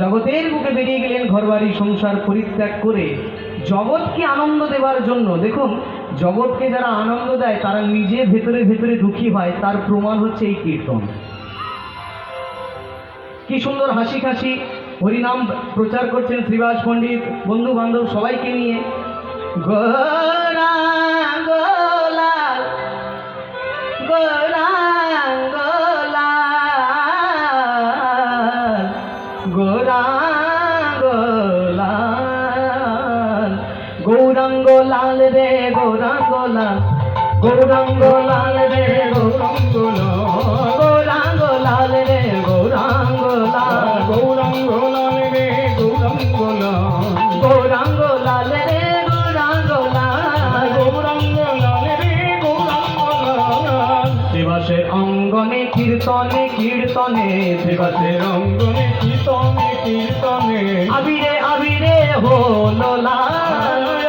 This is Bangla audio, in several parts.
জগতের বুকে বেরিয়ে গেলেন ঘরবাড়ি সংসার পরিত্যাগ করে জগৎকে আনন্দ দেবার জন্য। দেখুন, জগৎকে যারা আনন্দ দেয় তারা নিজে ভেতরে ভেতরে দুঃখী হয়, তার প্রমাণ হচ্ছে এই কীর্তন। কি সুন্দর হাসি খাসি হরিনাম প্রচার করছেন শ্রীবাস পণ্ডিত, বন্ধু বান্ধব সবাইকে নিয়ে। গৌরাঙ্গ লাল, গৌরাঙ্গ লাল, গৌরাঙ্গ লাল, গৌরাঙ্গ লাল রে গৌরাঙ্গ লাল, গৌরাঙ্গ লাল রে গৌরাঙ্গ লাল, গৌরাঙ্গ লাল রে গৌরাঙ্গ লাল, গৌরাঙ্গ লাল রে গৌরাঙ্গ লাল, গৌরাঙ্গ লাল রে গৌরাঙ্গ লাল, গৌরাঙ্গ লাল রে গৌরাঙ্গ লাল। শ্রীবাসের অঙ্গনে কীর্তনে কীর্তনে, শ্রীবাসের অঙ্গনে কীর্তনে কীর্তনে, আবিরে আবিরে হলো লাল,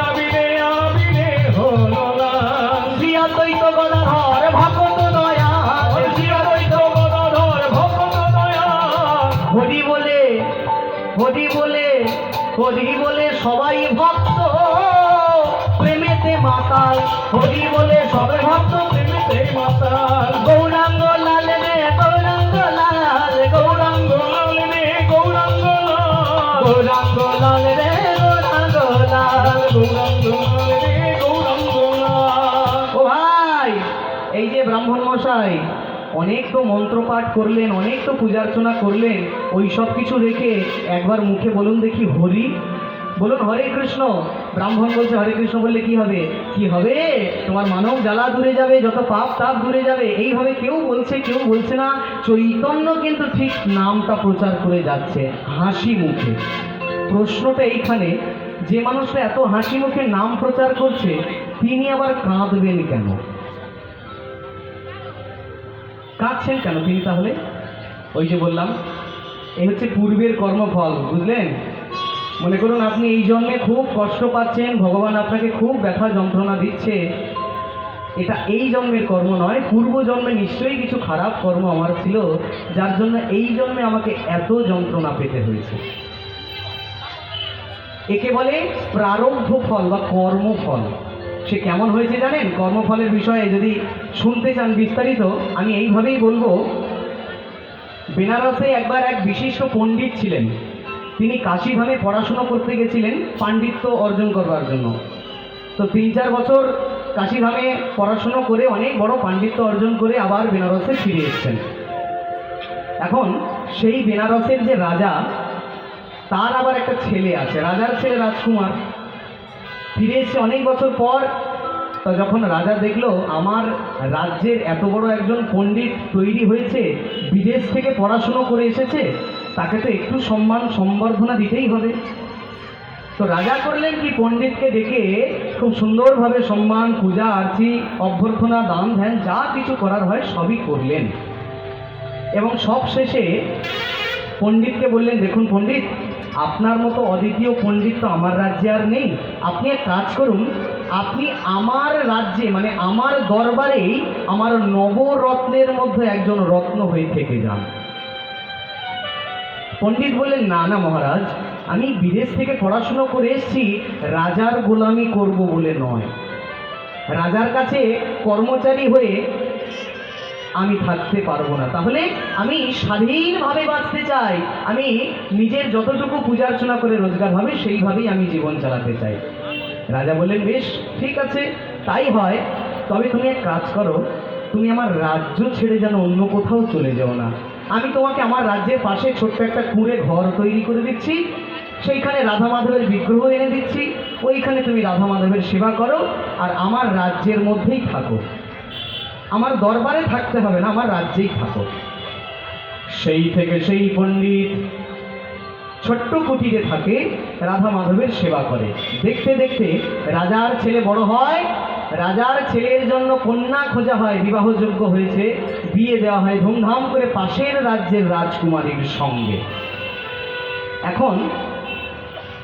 আবিরে আবিরে হলো লাল। শ্রী অদ্বৈত গদাধর ভকত দয়াল, শ্রী অদ্বৈত গদাধর ভকত দয়াল। হরি বলে হরি বলে হরি বলে সবাই ভক্ত প্রেমেতে মাতাল, হরি বলে সবাই ভক্ত প্রেমেতে মাতাল। গৌরাঙ্গ লাল রে গৌরাঙ্গ লাল, গৌরাঙ্গ লাল রে গৌরাঙ্গ লাল, গৌরাঙ্গ লাল রে গৌরাঙ্গ লাল, গৌরাঙ্গ লাল রে গৌরাঙ্গ লাল। ও ভাই, এই যে ব্রাহ্মণ মশাই অনেক তো মন্ত্রপাঠ করলেন, অনেক তো পূজা অর্চনা করলেন, ওই সব কিছু রেখে একবার মুখে বলুন দেখি হরি, বলুন হরে কৃষ্ণ। ব্রাহ্মণ বলছে হরে কৃষ্ণ বললে কি হবে? কি হবে? তোমার মানব জ্বালা দূরে যাবে, যত পাপ তাপ দূরে যাবে। এইভাবে কেউ বলছে কেউ বলছে না। চৈতন্য কিন্তু ঠিক নামটা প্রচার করে যাচ্ছে হাসি মুখে। প্রশ্নটা এইখানে, যে মানুষটা এত হাসি মুখে নাম প্রচার করছে তিনি আবার কাঁদবেন কেন? কাঁদছেন কেন তিনি তাহলে? ওই যে বললাম, এই হচ্ছে পূর্বের কর্মফল, বুঝলেন? মনে করুন আপনি এই জন্মে খুব কষ্ট পাচ্ছেন, ভগবান আপনাকে খুব ব্যথা যন্ত্রণা দিচ্ছে, এটা এই জন্মের কর্ম নয়, পূর্ব জন্মে নিশ্চয়ই কিছু খারাপ কর্ম আমার ছিল যার জন্য এই জন্মে আমাকে এত যন্ত্রণা পেতে হয়েছে। একে বলে প্রারব্ধ ফল বা কর্মফল। সে কেমন হয়েছে জানেন? কর্মফলের বিষয়ে যদি শুনতে চান বিস্তারিত, আমি এইভাবেই বলবো। বেনারসে একবার এক বিশিষ্ট পণ্ডিত ছিলেন, তিনি কাশীধামে পড়াশোনা করতে গেছিলেন পাণ্ডিত্য অর্জন করবার জন্য। তো 3-4 বছর কাশীধামে পড়াশোনা করে অনেক বড় পাণ্ডিত্য অর্জন করে আবার বেনারসে ফিরে এসেছেন। এখন সেই বেনারসের যে রাজা, তার আবার একটা ছেলে আছে, রাজার ছেলে রাজকুমার, ফিরে এসে অনেক বছর পর। তো যখন রাজা দেখলো আমার রাজ্যের এত বড় একজন পণ্ডিত তৈরি হয়েছে, বিদেশ থেকে পড়াশুনো করে এসেছে, তাকে তো একটু সম্মান সম্বর্ধনা দিতেই হবে। তো রাজা করলেন কি, পণ্ডিতকে ডেকে খুব সুন্দরভাবে সম্মান, পূজা আরতি, অভ্যর্থনা, দান ধ্যান যা কিছু করার হয় সবই করলেন। এবং সব শেষে পণ্ডিতকে বললেন, দেখুন পণ্ডিত, আপনার মতো অদ্বিতীয় পণ্ডিত তো আমার রাজ্যে আর নেই। আপনি এক কাজ করুন, আপনি আমার রাজ্যে মানে আমার দরবারেই আমার নবরত্নের মধ্যে একজন রত্ন হয়ে থেকে যান। পণ্ডিত বললেন, না না মহারাজ, আমি বিদেশ থেকে পড়াশুনো করে এসেছি, রাজার গোলামি করব বলে নয়। রাজার কাছে কর্মচারী হয়ে আমি থাকতে পারবো না, তাহলে আমি স্বাধীনভাবে বাঁচতে চাই। আমি নিজের যতটুকু পূজা অর্চনা করে রোজগার হবে সেইভাবেই আমি জীবন চালাতে চাই। রাজা বললেন, বেশ ঠিক আছে, তাই হয়, তবে তুমি এক কাজ করো, তুমি আমার রাজ্য ছেড়ে যেন অন্য কোথাও চলে যাও না। আমি তোমাকে আমার রাজ্যের পাশে ছোট্ট একটা কুঁড়ে ঘর তৈরি করে দিচ্ছি, সেইখানে রাধা মাধবের বিগ্রহ এনে দিচ্ছি, ওইখানে তুমি রাধা মাধবের সেবা করো আর আমার রাজ্যের মধ্যেই থাকো। আমার দরবারে থাকতে হবে না, আমার রাজ্যেই থাকো। সেই থেকে সেই পণ্ডিত ছোট্ট কুটিরে থাকে, রাধা মাধবের সেবা করে। দেখতে দেখতে রাজার ছেলে বড় হয়, রাজার ছেলের জন্য কন্যা খোঁজা হয়, বিবাহযোগ্য হয়েছে, বিয়ে দেওয়া হয় ধুমধাম করে পাশের রাজ্যের রাজকুমারীর সঙ্গে। এখন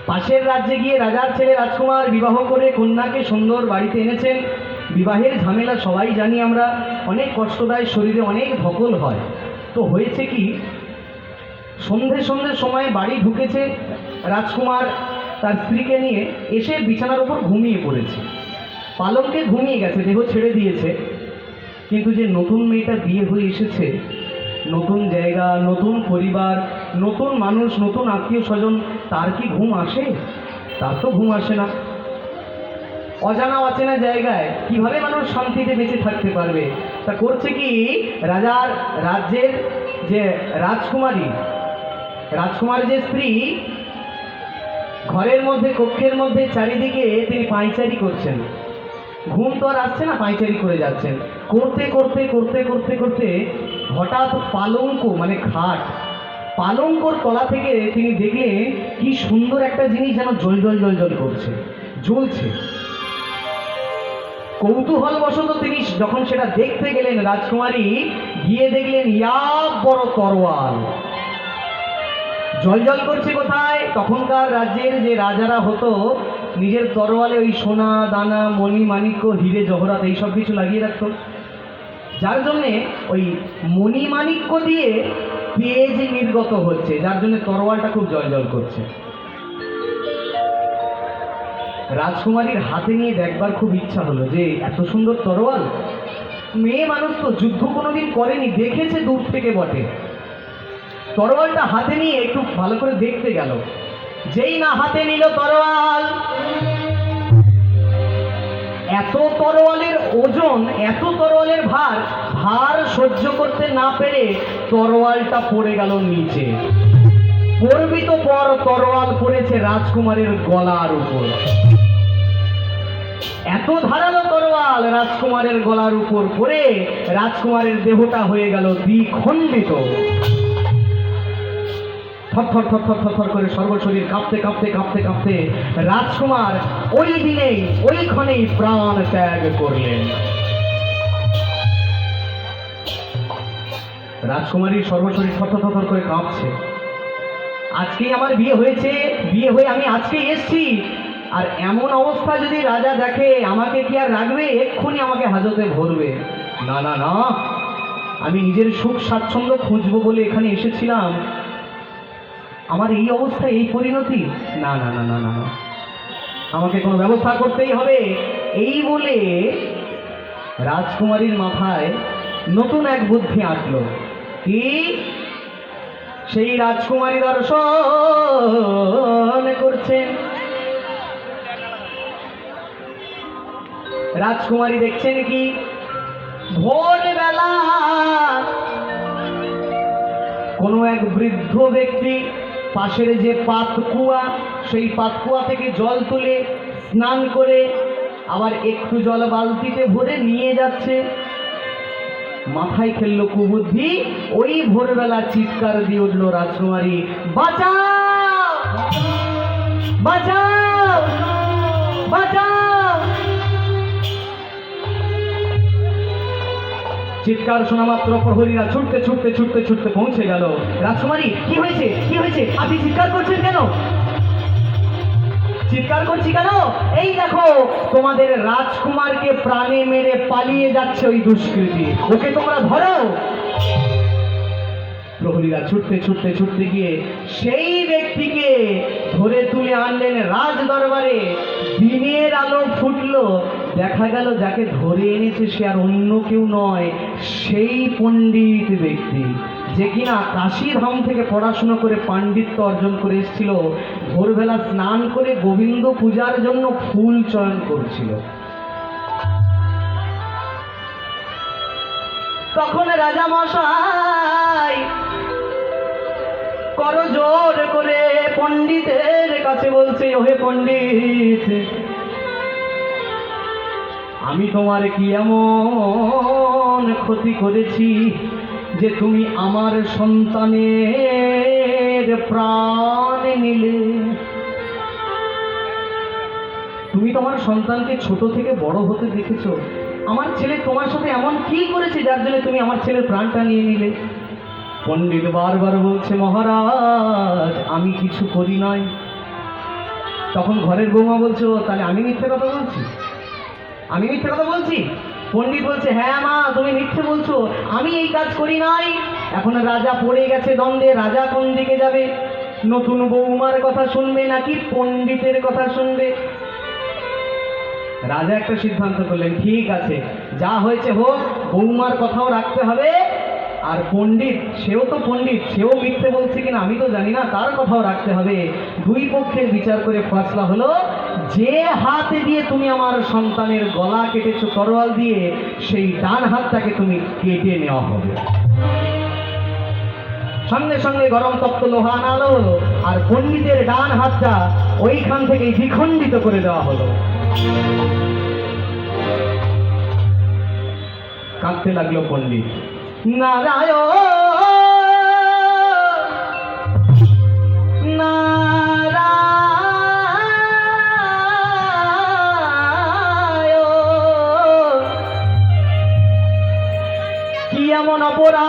পাশের রাজ্যে গিয়ে রাজার ছেলে রাজকুমার বিবাহ করে কন্যাকে সুন্দর বাড়িতে এনেছেন। বিবাহের ঝামেলা সবাই জানি আমরা, অনেক কষ্টদায়, শরীরে অনেক ধকল হয়। তো হয়েছে কি, সন্ধ্যে সময় বাড়ি ঢুকেছে রাজকুমার তার স্ত্রীকে নিয়ে, এসে বিছানার উপর ঘুমিয়ে পড়েছে। পালঙ্কে ঘুমিয়ে গেছে, দেহ ছেড়ে দিয়েছে। কিন্তু যে নতুন মেয়েটা বিয়ে হয়ে এসেছে, নতুন জায়গা, নতুন পরিবার, নতুন মানুষ, নতুন আত্মীয় স্বজন, তার কি ঘুম আসে? তার তো ঘুম আসে না। অজানা অচেনা জায়গায় কিভাবে মানুষ শান্তিতে বেঁচে থাকতে পারবে? তা করছে কি, রাজ্যের যে রাজকুমার যে স্ত্রী, ঘরের মধ্যে, কক্ষের মধ্যে চারিদিকে তিনি পায়চারি করছেন। ঘুম তো আর আসছে না, পায়চারি করে যাচ্ছেন। করতে করতে করতে করতে করতে হঠাৎ পালঙ্ক, মানে খাট, পালঙ্কর তলা থেকে তিনি দেখলেন কি সুন্দর একটা জিনিস যেন জল জল জল জল করছে, জ্বলছে। কৌতূহলবশত তিনি যখন সেটা দেখতে গেলেন, রাজকুমারী গিয়ে দেখলেন ইয়া বড় তরোয়াল জল জল করছে। কোথায়? তখনকার রাজ্যের যে রাজারা হতো, নিজের তরোয়ালে ওই সোনা দানা, মণি মাণিক্য, হিরে জহরাত এইসব কিছু লাগিয়ে রাখতো, যার জন্যে ওই মণি মাণিক্য দিয়ে তেজ নির্গত হচ্ছে, যার জন্য তরোয়ালটা খুব জল জল করছে। রাজকুমারীর হাতে নিয়ে দেখবার খুব ইচ্ছা হলো যে এত সুন্দর তরোয়াল। মেয়ে মানুষ তো, যুদ্ধ কোনোদিন করেনি, দেখেছে দূর থেকে বটে। তরোয়ালটা হাতে নিয়ে একটু ভালো করে দেখতে গেল। যেই না হাতে নিল তরোয়াল, এত তরোয়ালের ওজন, এত তরোয়ালের ভার সহ্য করতে না পেরে তরোয়ালটা পড়ে গেল নিচে। পড়বি তো পর, তরোয়াল পড়েছে রাজকুমারের গলার উপর। এত ধারালো তরোয়াল রাজকুমারের গলার উপর পড়ে রাজকুমারের দেহটা হয়ে গেল দ্বিখণ্ডিত। থরথর থরথর থরথর করে সর্বশরীর কাঁপতে কাঁপতে কাঁপতে কাঁপতে রাজকুমার ওই দিনেই, ওইখানেই প্রাণ ত্যাগ করলেন। রাজকুমারীর সর্বশরীর থরথর থরথর করে কাঁপছে। আজকেই আমার বিয়ে হয়েছে, বিয়ে হয়ে আমি আজকেই এসছি, আর এমন অবস্থা যদি রাজা দেখে, আমাকে কি আর রাখবে? এক্ষুনি আমাকে হাজতে ভরবে। না না না, আমি নিজের সুখ স্বাচ্ছন্দ্য খুঁজবো বলে এখানে এসেছিলাম, আমার এই অবস্থা, এই পরিণতি, না না না না না, আমাকে কোনো ব্যবস্থা করতেই হবে। এই বলে রাজকুমারীর মাথায় নতুন এক বুদ্ধি আঁটলো। কি? সেই রাজকুমারী দর্শন করছেন। রাজকুমারী দেখছেন কি, ভোরবেলা কোনো এক বৃদ্ধ ব্যক্তি পাশের যে পাতকুয়া, সেই পাতকুয়া থেকে জল তুলে স্নান করে আবার একটু জল বালতিতে ভরে নিয়ে যাচ্ছে। মাথায় খেললো কুবুদ্ধি, ওই ভোরবেলা চিৎকার দিয়ে উঠল রাজকুমারী, বাঁচাও বাঁচাও বাঁচাও। চিৎকার শোনা মাত্র প্রহরীরা ছুটতে ছুটতে ছুটতে ছুটতে পৌঁছে গেল। রাজকুমারী, কি হয়েছে, কি হয়েছে? আপনি চিৎকার করছেন কেন? চিৎকার করছি কেন? এই দেখো, তোমাদের রাজকুমারকে প্রাণে মেরে পালিয়ে যাচ্ছে ওই দুষ্কৃতী, ওকে তোমরা ধরো। প্রহরীরা ছুটতে ছুটতে ছুটতে গিয়ে সেই ব্যক্তিকে ধরে তুলে আনলেন রাজ দরবারে। দিনের আলো ফুটলো, দেখা গেল যাকে ধরে এনেছে সে আর অন্য কেউ নয়, সেই পণ্ডিত ব্যক্তি যে কিনা কাশীধাম থেকে পড়াশুনো করে পাণ্ডিত্য অর্জন করে এসেছিল। ভোরবেলা স্নান করে গোবিন্দ পূজার জন্য ফুল চয়ন করছিল। তখন রাজা মশাই করজোর করে পণ্ডিতের কাছে বলছে, ওহে পণ্ডিত, আমি তোমার কি এমন ক্ষতি করেছি যে তুমি আমার সন্তানের প্রাণ নিলে? তুমি তোমার সন্তানকে ছোট থেকে বড় হতে দেখেছো, আমার ছেলে তোমার সাথে এমন কি করেছে যার জন্য তুমি আমার ছেলের প্রাণটা নিয়ে নিলে? পণ্ডিত বারবার বলছে, মহারাজ আমি কিছু করি নাই। তখন ঘরের বৌমা বলছে, তাহলে আমি মিথ্যে কথা বলছি, আমি মিথ্যে কথা বলছি? পণ্ডিত বলছে, হ্যাঁ মা, তুমি মিথ্যে বলছো, আমি এই কাজ করি নাই। এখন রাজা পড়ে গেছে দ্বন্দ্বে, রাজা কোন দিকে যাবে? নতুন বৌমার কথা শুনবে নাকি পণ্ডিতের কথা শুনবে? রাজা একটা সিদ্ধান্ত করলেন, ঠিক আছে যা হয়েছে হোক, বৌমার কথাও রাখতে হবে, আর পণ্ডিত, সেও তো পণ্ডিত, সেও মিথ্যে বলছে কিনা আমি তো জানি না, তার কথাও রাখতে হবে। দুই পক্ষের বিচার করে ফয়সালা হলো, যে হাতে দিয়ে তুমি আমার সন্তানের গলা কেটেছো তরোয়াল দিয়ে, সেই ডান হাতটাকে তুমি কেটে নেওয়া হবে। সঙ্গে সঙ্গে গরম তপ্ত লোহা আনালো হলো, আর পণ্ডিতের ডান হাতটা ওইখান থেকে দ্বিখণ্ডিত করে দেওয়া হলো। কাঁদতে লাগলো পণ্ডিত, নারায়ণ নারায়ণ, কি এমন অপরাধ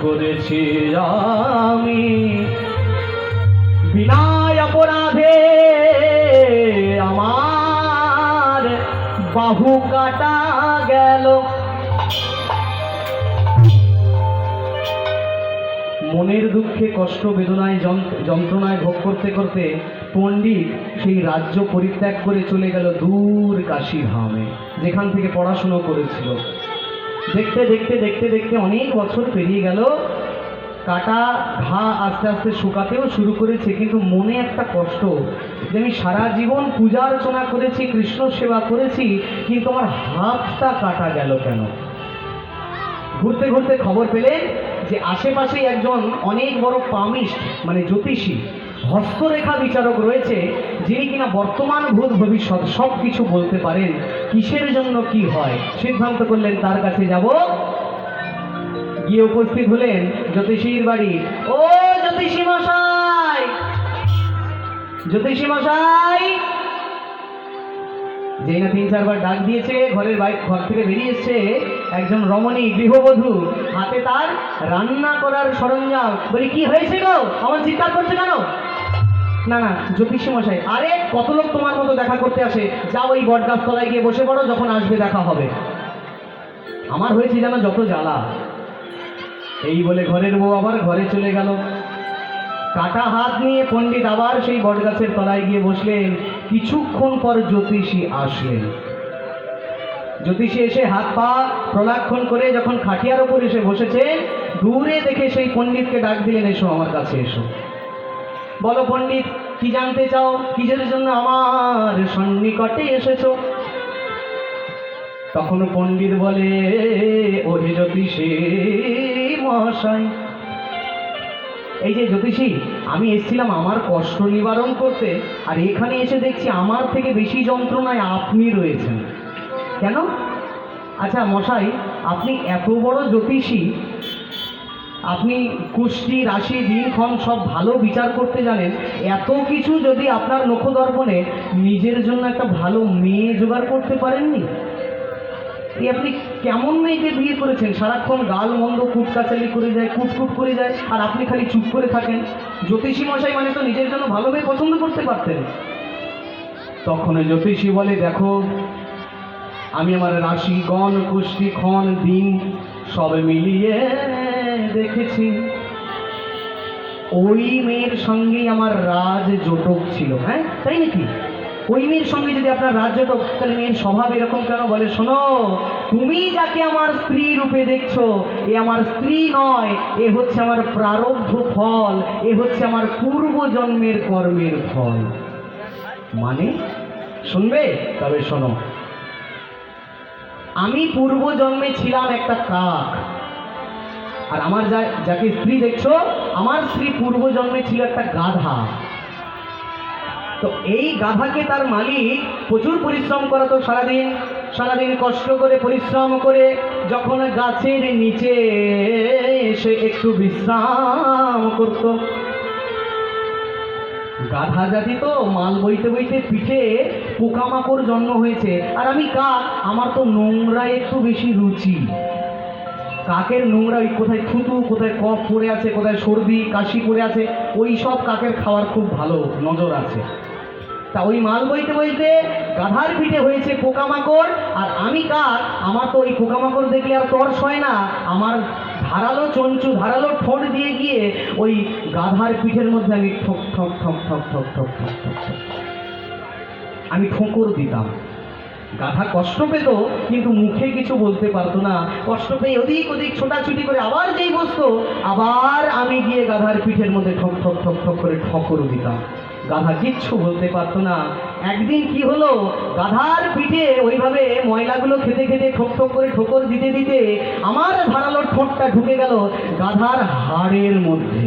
করেছি আমি, বিনা অপরাধে আমার বাহু কাটা গেল। মনের দুঃখে কষ্ট বেদনায় যন্ত্রণায় ভোগ করতে করতে পণ্ডিত সেই রাজ্য পরিত্যাগ করে চলে গেল দূর কাশীধামে, যেখান থেকে পড়াশুনো করেছিল। দেখতে দেখতে দেখতে দেখতে অনেক বছর পেরিয়ে গেল, কাটা ঘা আস্তে আস্তে শুকাতেও শুরু করেছে, কিন্তু মনে একটা কষ্ট যে আমি সারা জীবন পূজা অর্চনা করেছি, কৃষ্ণ সেবা করেছি, কিন্তু আমার হাতটা কাটা গেল কেন? ঘুরতে ঘুরতে খবর পেলেন যে আশেপাশেই একজন অনেক বড় পামিস্ট মানে জ্যোতিষী, হস্তরেখা বিচারক রয়েছে, যিনি কিনা বর্তমান ভূত ভবিষ্যৎ সব কিছু বলতে পারেন, কিসের জন্য কি হয়। সিদ্ধান্ত করলেন তার কাছে যাব। গিয়ে উপস্থিত হলেন জ্যোতিষীর বাড়ি। ও জ্যোতিষী মশাই, জ্যোতিষী মশাই, যেই না ৩-৪ বার ডাক দিয়েছে, ঘর থেকে বেরিয়ে এসছে একজন রমণী গৃহবধূ, হাতে তার রান্না করার সরঞ্জাম। বলি, কি হয়েছে গো, আমার চিৎকার করছে কেন? না না জ্যোতিষী মশাই, আরে কত লোক তোমার মতো দেখা করতে আসে, যাও ওই বটগাছ তলায় গিয়ে বসে পড়ো, যখন আসবে দেখা হবে। আমার হয়েছে যেন যত জ্বালা। এই বলে ঘরের বউ আবার ঘরে চলে গেল। কাটা হাত নিয়ে পণ্ডিত আবার সেই বটগাছের তলায় গিয়ে বসলেন। কিছুক্ষণ পর জ্যোতিষী আসলেন। জ্যোতিষী এসে হাত পা প্রলাক্ষণ করে যখন খাটিয়ার ওপর এসে বসেছে, দূরে দেখে সেই পণ্ডিতকে ডাক দিলেন, এসো আমার কাছে এসো। বলো পণ্ডিত, কি জানতে চাও, কিসের জন্য আমার সন্নিকটে এসেছো? তখন পণ্ডিত বলে, ওহে জ্যোতিষী মহাশয়, এই যে জ্যোতিষী, আমি এসেছিলাম আমার কষ্ট নিবারণ করতে, আর এখানে এসে দেখছি আমার থেকে বেশি যন্ত্রণায় আপনি রয়েছেন। কেন? আচ্ছা মশাই, আপনি এত বড় জ্যোতিষী, আপনি কুষ্টি রাশি দিনক্ষণ সব ভালো বিচার করতে জানেন, এত কিছু যদি আপনার নখদর্পণে নিজের জন্য একটা ভালো মেয়ে জোগাড় করতে পারেননি? এই আপনি কেমন মেয়েকে বিয়ে করেছেন? সারাক্ষণ গাল মন্দ কুটকাচালি করে যায়, কুটকুট করে যায়, আর আপনি খালি চুপ করে থাকেন। জ্যোতিষী মশাই মানে তো নিজের জন্য ভালো মেয়ে পছন্দ করতে পারতেন। তখন জ্যোতিষী বলে, দেখো, আমি আমার রাশিগণ কুষ্টি ক্ষণ দিন সব মিলিয়ে দেখেছি, ওই মেয়ের সঙ্গেই আমার রাজ জোটক ছিল। হ্যাঁ তাই নাকি? ওই মেয়ের সঙ্গে যদি আপনার রাজ জোটক, তাহলে মেয়ের স্বভাব এরকম কেন? বলে, শোনো, তুমি যাকে আমার স্ত্রী রূপে দেখছো, এ আমার স্ত্রী নয়, এ হচ্ছে আমার প্রারব্ধ ফল, এ হচ্ছে আমার পূর্ব জন্মের কর্মের ফল। মানে শুনবে? তবে শোনো, আমি পূর্ব জন্মে ছিলাম একটা কাক, আর আমার যাকে স্ত্রী দেখছো, আমার স্ত্রী পূর্ব জন্মে ছিল একটা গাধা। তো এই গাধাকে তার মালিক প্রচুর পরিশ্রম করাতো, সারাদিন কষ্ট করে পরিশ্রম করে যখন গাছের নিচে এসে একটু বিশ্রাম করত, গাধা জাতি তো মাল বইতে বইতে পিঠে পোকামাকড় জন্ম হয়েছে, আর আমি কাক, আমার তো নোংরা একটু বেশি রুচি। কাকের নোংরা, ওই কোথায় থুতু, কোথায় কফ পড়ে আছে, কোথায় সর্দি কাশি পড়ে আছে, ওই সব কাকের খাওয়ার খুব ভালো নজর আছে। তা ওই মাল বইতে বইতে গাধার পিঠে হয়েছে পোকামাকড়, আর আমি কাক, আমার তো ওই পোকামাকড় দেখলে আর তর সয় না, আমার ধারালো চঞ্চু ধারালো ঠোঁট দিয়ে গিয়ে ওই গাধার পিঠের মধ্যে আমি ঠক ঠক ঠক ঠক ঠক ঠক ঠক ঠক ঠক আমি ঠোকর দিতাম। গাধা কষ্ট পেত কিন্তু মুখে কিছু বলতে পারতো না। কষ্ট পেয়ে ওদিক ওদিক ছোটাছুটি করে আবার যেই বসতো, আবার আমি গিয়ে গাধার পিঠের মধ্যে ঠক ঠক ঠক ঠক করে ঠকর দিতাম। গাধা কিচ্ছু বলতে পারতো না। একদিন কি হলো, গাধার পিঠে ওইভাবে ময়লাগুলো খেতে খেতে ঠক ঠক করে ঠোকর দিতে দিতে আমার ধারালো ঠোঁটটা ঢুকে গেল গাধার হাড়ের মধ্যে।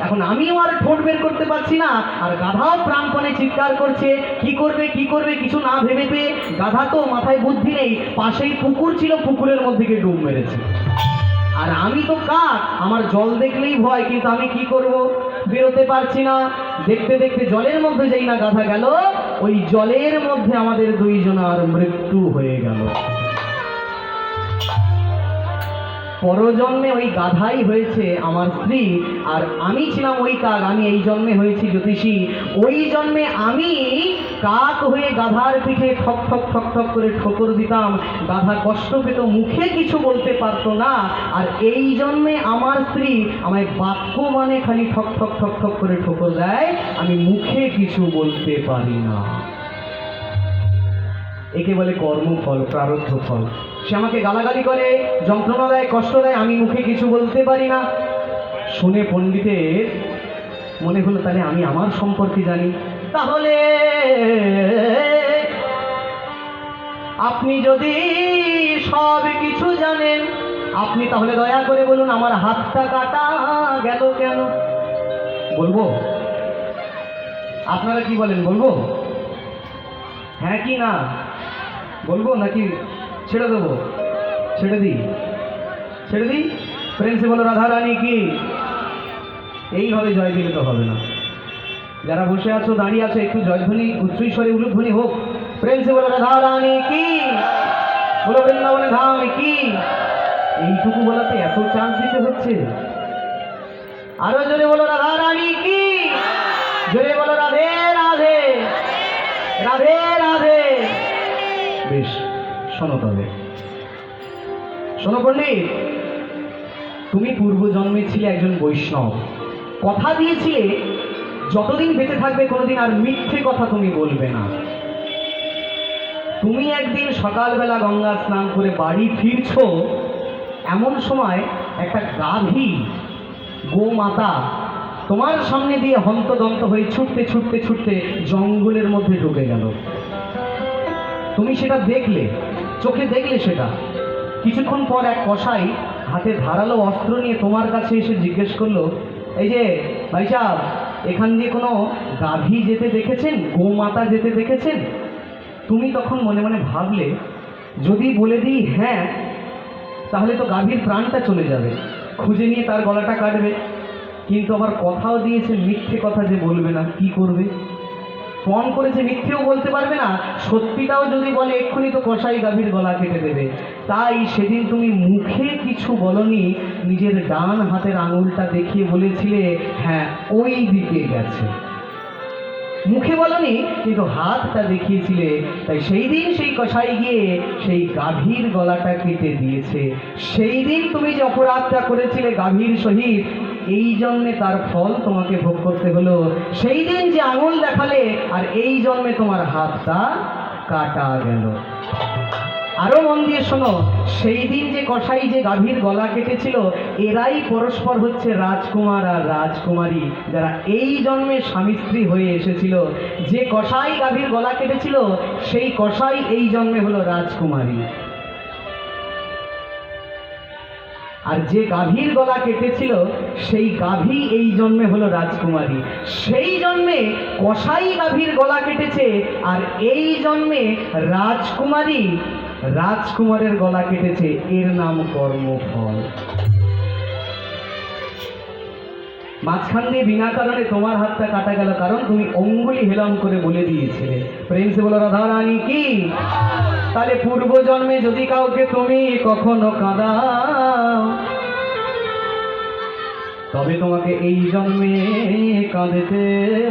এখন আমিও আর ঠোঁট বের করতে পারছি না, আর গাধাও প্রাণপণে চিৎকার করছে। কি করবে কি করবে কিছু না ভেবে পেয়ে, গাধা তো মাথায় বুদ্ধি নেই, পাশেই পুকুর ছিল, পুকুরের মধ্যে গিয়ে ডুব মেরেছে। আর আমি তো কাক, আমার জল দেখলেই ভয়, কিন্তু আমি কি করব, বেরোতে পারছি না। দেখতে দেখতে জলের মধ্যে যেই না গাধা গেল, ওই জলের মধ্যে আমাদের দুইজনের মৃত্যু হয়ে গেল। পরজন্মে ওই গাধাই হয়েছে আমার স্ত্রী, আর আমি ছিলাম ওই কাক। আমি এই জন্মে হয়েছি জ্যোতিষী। ওই জন্মে আমি কাক হয়ে গাধার পিঠে ঠক ঠক ঠক ঠক করে ঠোকর দিতাম। গাধা কষ্ট পেত, মুখে কিছু বলতে পারতো না। আর এই জন্মে আমার স্ত্রী আমায় বাক্য মানে খালি ঠক ঠক ঠক ঠক করে ঠোকর দেয়, আমি মুখে কিছু বলতে পারি না। একে বলে কর্মফল, প্রারব্ধ ফল। সে আমাকে গালাগালি করে, যন্ত্রণা দেয়, কষ্ট দেয়, আমি মুখে কিছু বলতে পারি না। শুনে পণ্ডিতের মনে হলো তাহলে আমি আমার সম্পর্কে জানি। তাহলে আপনি যদি সব কিছু জানেন, আপনি তাহলে দয়া করে বলুন আমার হাতটা কাটা গেল কেন? বলবো? আপনারা কি বলেন, বলবো? হ্যাঁ কি না বলবো, নাকি ছেড়ে দেবো? ছেড়ে দিই, ছেড়ে দিই। প্রিন্সিপাল রাধা রানী কি? এইভাবে জয় দিলে তো হবে না। যারা বসে আছো, দাঁড়িয়ে আছো, একটু জয়ধ্বনি উচ্চৈস্বরে উলুধ্বনি হোক। প্রিন্সিপাল রাধা রানী কি? বলো বৃন্দাবনে ধাম কি? এইটুকু বলাতে এত চান্স দিতে হচ্ছে? আরো জোরে বলো রাধা রানী কি? জোরে বলো রাধে রাধে, রাধে রাধে। বেশ, শোনো তবে, শোনো পণ্ডিত, তুমি পূর্ব জন্মে ছিলে একজন বৈষ্ণব। কথা দিয়েছিলে যতদিন বেঁচে থাকবে কোনোদিন আর মিথ্যে কথা তুমি বলবে না। তুমি একদিন সকালবেলা গঙ্গা স্নান করে বাড়ি ফিরছো, এমন সময় একটা গাভী গোমাতা তোমার সামনে দিয়ে হন্তদন্ত হয়ে ছুটতে ছুটতে ছুটতে জঙ্গলের মধ্যে ঢুকে গেল। তুমি সেটা দেখলে, চোখে দেখলে সেটা। কিছুক্ষণ পর এক কসাই হাতে ধারালো অস্ত্র নিয়ে তোমার কাছে এসে জিজ্ঞেস করলো, এই যে ভাই সাহেব, এখান দিয়ে কোনো গাভী যেতে দেখেছেন, গোমাতা যেতে দেখেছেন? তুমি তখন মনে মনে ভাবলে, যদি বলে দিই হ্যাঁ, তাহলে তো গাভীর প্রাণটা চলে যাবে, খুঁজে নিয়ে তার গলাটা কাটবে। কিন্তু আবার কথাও দিয়েছে মিথ্যে কথা যে বলবে না, কি করবে? ফোন করেছে, মিথ্যেও বলতে পারবে না, সত্যিটাও যদি বলে এক্ষুনি তো কসাই গাভীর গলা কেটে দেবে। তাই সেদিন তুমি মুখে কিছু বলনি, নিজের ডান হাতের আঙুলটা দেখিয়ে বলেছিলে হ্যাঁ ওই দিকে গেছে। মুখে বলনি, কিন্তু হাতটা দেখিয়েছিলে। তাই সেই দিন সেই কসাই গিয়ে সেই গাভীর গলাটা কেটে দিয়েছে। সেই দিন তুমি যে অপরাধটা করেছিলে গাভীর সহিত, এই জন্মে তার ফল তোমাকে ভোগ করতে হলো। সেই দিন যে আঙুল দেখালে, আর এই জন্মে তোমার হাতটা কাটা গেল। আরো মন দিয়ে শোনো, সেই দিন যে কসাই যে গাভীর গলা কেটেছিল, এরাই পরস্পর হচ্ছে রাজকুমার আর রাজকুমারী, যারা এই জন্মে স্বামী স্ত্রী হয়ে এসেছিল। যে কসাই গাভীর গলা কেটেছিল, সেই কসাই এই জন্মে হলো রাজকুমারী। আর যে গাভীর গলা কেটেছিল, সেই গাভী এই জন্মে হলো রাজকুমারী। সেই জন্মে কসাই গাভীর গলা কেটেছে, আর এই জন্মে রাজকুমারী রাজকুমারের গলা কেটেছে। এর নাম কর্মফল। মাঝখান দিয়ে বিনা কারণে তোমার হাতটা কাটা গেল, কারণ তুমি অঙ্গুলি হেলন করে বলে দিয়েছিলে। প্রেম সে বলো রাধা রানী কি? তাহলে পূর্ব জন্মে যদি কাউকে তুমি কখনো কাঁদাও, তবে তোমাকে এই জন্মে কাঁদতে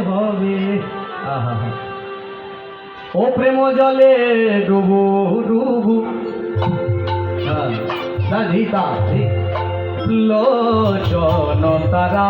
হবে। ও প্রেম জলে ডুবু ডুবু রাধিতা লোচন তারা